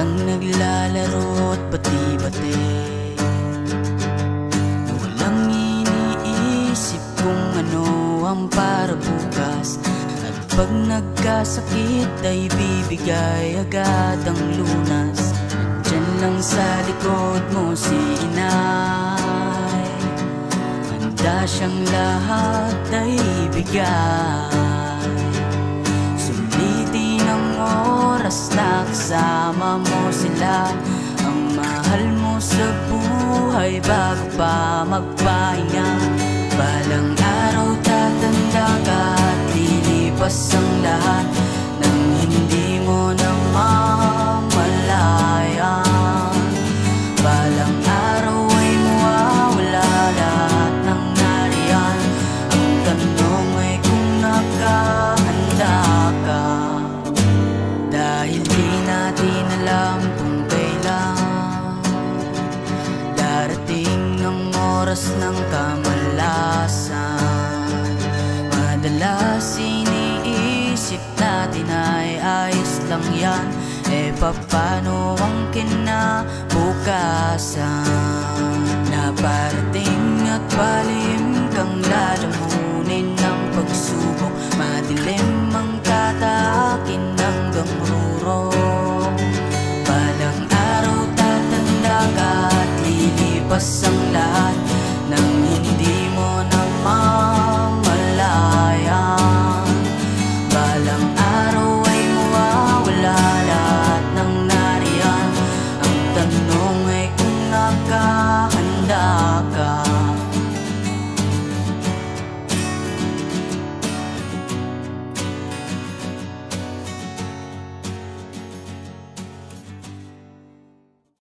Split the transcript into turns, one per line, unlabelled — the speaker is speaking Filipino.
Walang naglalaro at bati-bati, walang iniisip kung ano ang para bukas. At pag nagkasakit ay bibigay agad ang lunas. Nandyan lang sa likod mo si inay, handa siyang lahat ay ibigay. Sulitin ang oras na kasama mo sila, ang mahal mo sa buhay bago pa magpahinga. Balang araw tatanda ka at lilipas ang lahat nang hindi mo namamalayan. Balang araw ay mawawala lahat ng nariyan. Ang tanong ay kung nakahanda ka, dahil di natin alam kung kailan darating ang oras ng kamalasan. Madalas iniisip natin ay ayos lang yan, papano ang kinabukasan? Naparating at palim kang lalamunin ng pagsubok, madilim ang tatakin hanggang rurong. Balang araw tatanda ka at lilipas ang